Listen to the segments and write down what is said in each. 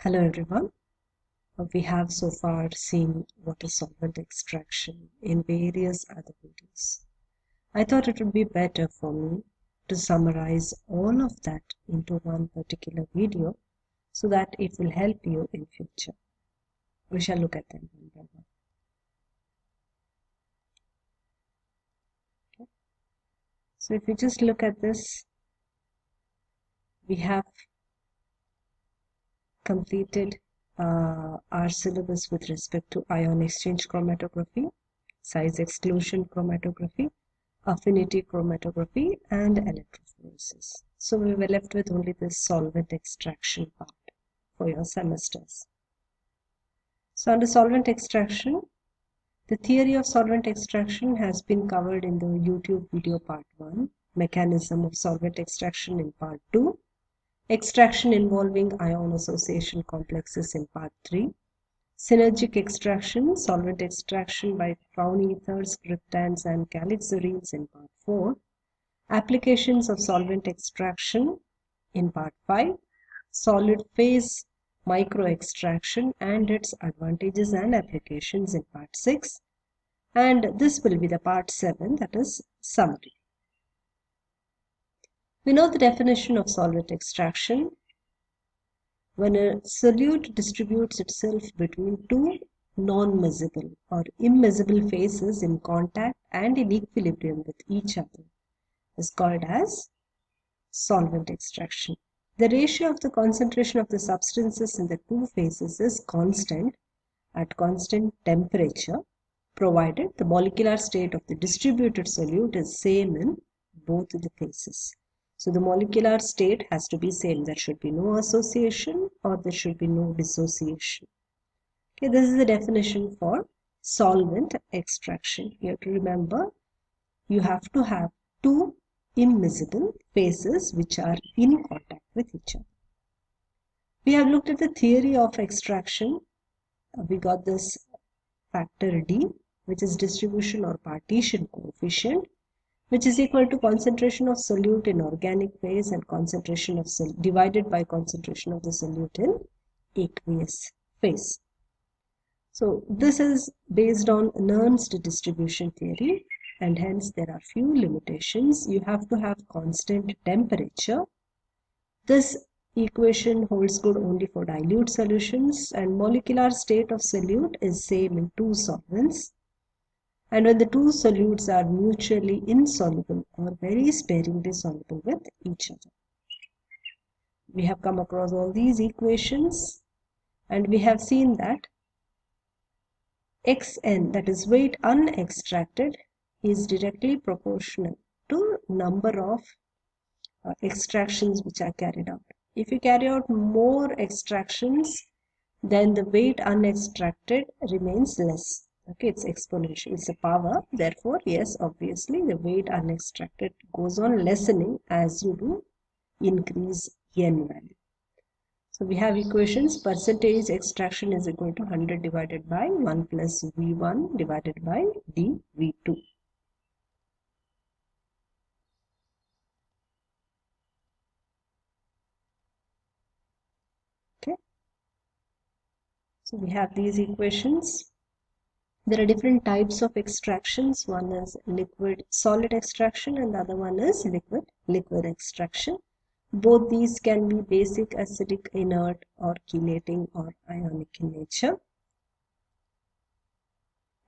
Hello everyone. We have so far seen water solvent extraction in various other videos. I thought it would be better for me to summarize all of that into one particular video so that it will help you in future. We shall look at them one by one. Okay. So if you just look at this, we have completed our syllabus with respect to ion exchange chromatography, size exclusion chromatography, affinity chromatography, and electrophoresis. So we were left with only this solvent extraction part for your semesters. So under solvent extraction, the theory of solvent extraction has been covered in the YouTube video part 1, mechanism of solvent extraction in part 2, extraction involving ion association complexes in part 3, synergic extraction, solvent extraction by brown ethers, cryptands and calixarenes in part 4, applications of solvent extraction in part 5, solid phase micro extraction and its advantages and applications in part 6, and this will be the part 7, that is summary. We know the definition of solvent extraction. When a solute distributes itself between two non-miscible or immiscible phases in contact and in equilibrium with each other, is called as solvent extraction. The ratio of the concentration of the substances in the two phases is constant at constant temperature, provided the molecular state of the distributed solute is same in both the phases. So the molecular state has to be same. There should be no association or there should be no dissociation. Okay, this is the definition for solvent extraction. You have to remember, you have to have two immiscible phases which are in contact with each other. We have looked at the theory of extraction. We got this factor D, which is distribution or partition coefficient, which is equal to concentration of solute in organic phase and concentration of divided by concentration of the solute in aqueous phase. So this is based on Nernst distribution theory, and hence there are few limitations. You have to have constant temperature. This equation holds good only for dilute solutions, and molecular state of solute is same in two solvents. And when the two solutes are mutually insoluble or very sparingly soluble with each other. We have come across all these equations and we have seen that Xn, that is weight unextracted, is directly proportional to number of extractions which are carried out. If you carry out more extractions, then the weight unextracted remains less. Okay, it's exponential, it's a power. Therefore, yes, obviously the weight unextracted goes on lessening as you do increase n value. So we have equations. Percentage extraction is equal to 100 divided by 1 plus V1 divided by dV2. Okay. So we have these equations. There are different types of extractions. One is liquid solid extraction and the other one is liquid extraction. Both these can be basic, acidic, inert, or chelating or ionic in nature.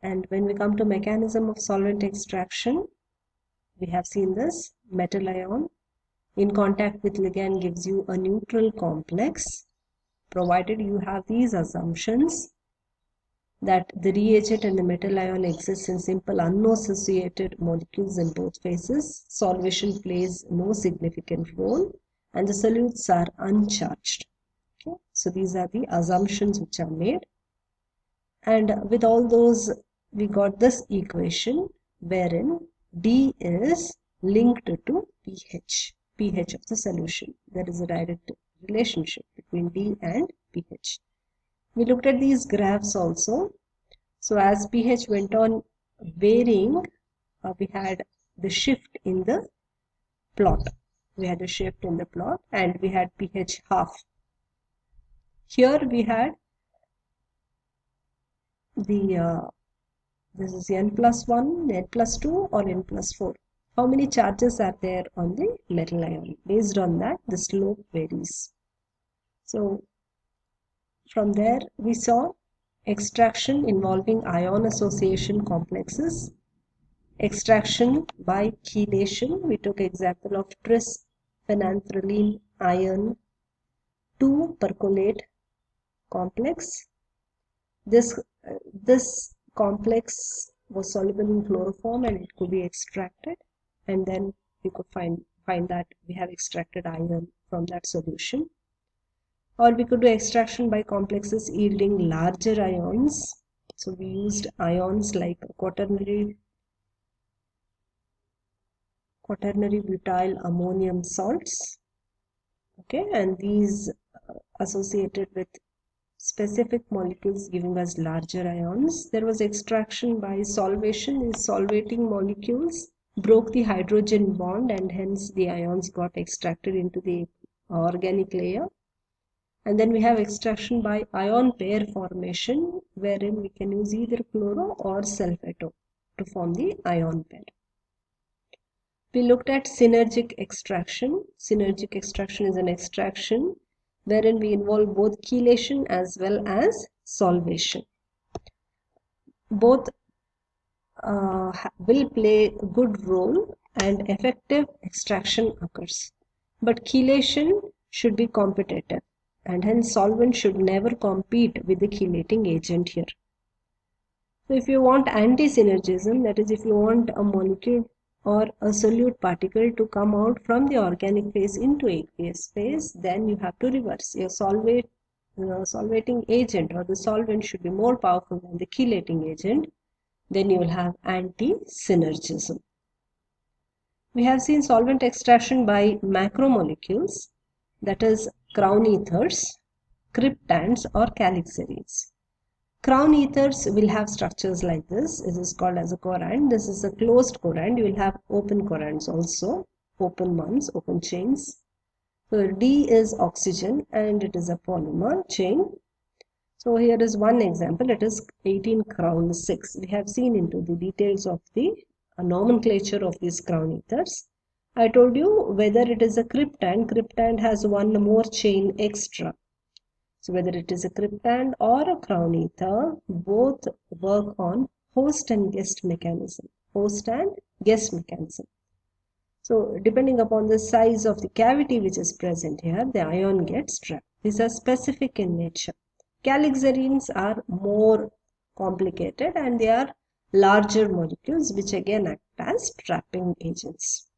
And when we come to mechanism of solvent extraction, we have seen this. Metal ion in contact with ligand gives you a neutral complex, provided you have these assumptions that the reagent and the metal ion exists in simple unassociated molecules in both phases. Solvation plays no significant role and the solutes are uncharged. Okay, so these are the assumptions which are made, and with all those we got this equation wherein D is linked to pH of the solution. There is a direct relationship between D and pH. We looked at these graphs also. So as pH went on varying, we had the shift in the plot. We had a shift in the plot and we had pH half. Here we had the this is n plus 1, n plus 2 or n plus 4. How many charges are there on the metal ion? Based on that, the slope varies. So from there we saw extraction involving ion association complexes, extraction by chelation. We took example of tris phenanthroline iron 2 percolate complex. This complex was soluble in chloroform and it could be extracted, and then we could find that we have extracted iron from that solution. Or we could do extraction by complexes yielding larger ions. So we used ions like quaternary butyl ammonium salts, okay, and these associated with specific molecules giving us larger ions. There was extraction by solvation. These solvating molecules broke the hydrogen bond and hence the ions got extracted into the organic layer. And then we have extraction by ion pair formation, wherein we can use either chloro or sulfato to form the ion pair. We looked at synergic extraction. Synergic extraction is an extraction wherein we involve both chelation as well as solvation. Both will play a good role and effective extraction occurs. But chelation should be competitive, and hence solvent should never compete with the chelating agent here. So if you want anti-synergism, that is if you want a molecule or a solute particle to come out from the organic phase into aqueous phase, then you have to reverse. Your solvating agent or the solvent should be more powerful than the chelating agent. Then you will have anti-synergism. We have seen solvent extraction by macromolecules, that is crown ethers, cryptands or calixarenes. Crown ethers will have structures like this. This is called as a corand. This is a closed corand. You will have open corands also, open ones, open chains. So D is oxygen and it is a polymer chain. So here is one example. It is 18 crown 6. We have seen into the details of the nomenclature of these crown ethers. I told you whether it is a cryptand. Cryptand has one more chain extra. So whether it is a cryptand or a crown ether, both work on host and guest mechanism. Host and guest mechanism. So depending upon the size of the cavity which is present here, the ion gets trapped. These are specific in nature. Calixarenes are more complicated and they are larger molecules which again act as trapping agents.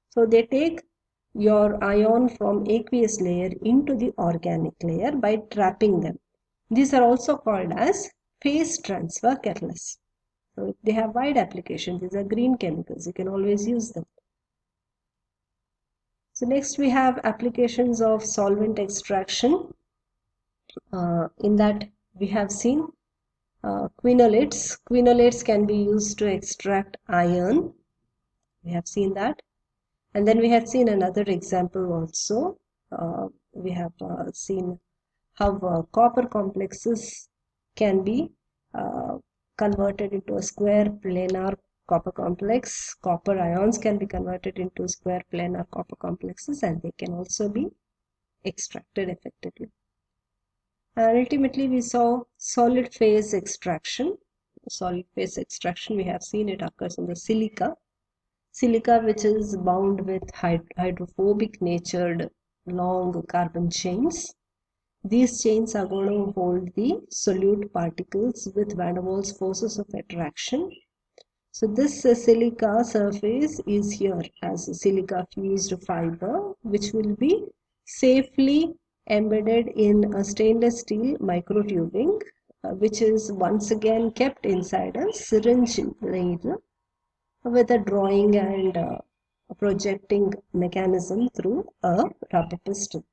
So they take your ion from aqueous layer into the organic layer by trapping them. These are also called as phase transfer catalysts. So they have wide applications. These are green chemicals. You can always use them. So next we have applications of solvent extraction. In that we have seen quinolates. Quinolates can be used to extract iron. We have seen that. And then we had seen another example also. We have seen how copper complexes can be converted into a square planar copper complex. Copper ions can be converted into square planar copper complexes and they can also be extracted effectively. And ultimately we saw solid phase extraction. Solid phase extraction, we have seen it occurs in the silica. Silica which is bound with hydrophobic natured long carbon chains. These chains are going to hold the solute particles with van der Waals forces of attraction. So this silica surface is here as a silica fused fiber which will be safely embedded in a stainless steel microtubing which is once again kept inside a syringe needle with a drawing and projecting mechanism through a rubber piston.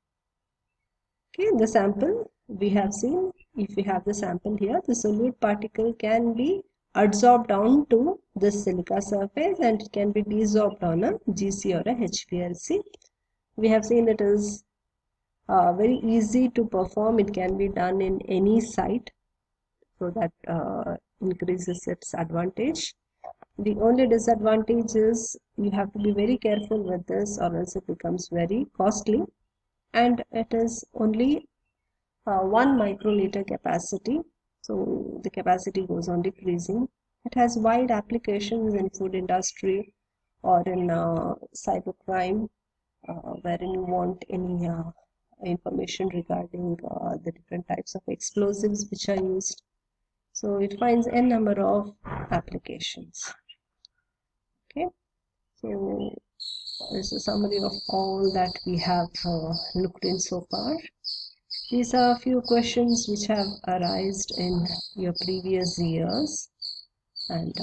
Okay, the sample we have seen, if we have the sample here, the solute particle can be adsorbed onto this silica surface and it can be desorbed on a GC or a HPLC. We have seen it is very easy to perform. It can be done in any site, so that increases its advantage. The only disadvantage is you have to be very careful with this, or else it becomes very costly, and it is only 1 microliter capacity, so the capacity goes on decreasing. It has wide applications in food industry or in cybercrime, wherein you want any information regarding the different types of explosives which are used. So it finds n number of applications. Okay, so this is a summary of all that we have looked in so far. These are a few questions which have arisen in your previous years, and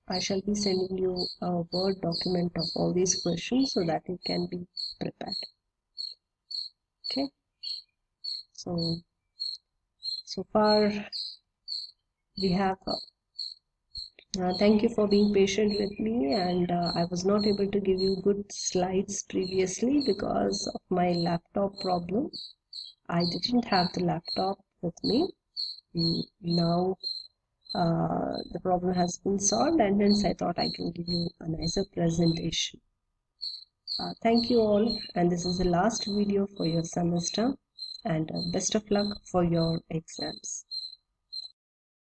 I shall be sending you a Word document of all these questions so that you can be prepared. Okay, so far we have thank you for being patient with me, and I was not able to give you good slides previously because of my laptop problem. I didn't have the laptop with me. Now the problem has been solved, and hence I thought I can give you a nicer presentation. Thank you all, and this is the last video for your semester, and best of luck for your exams.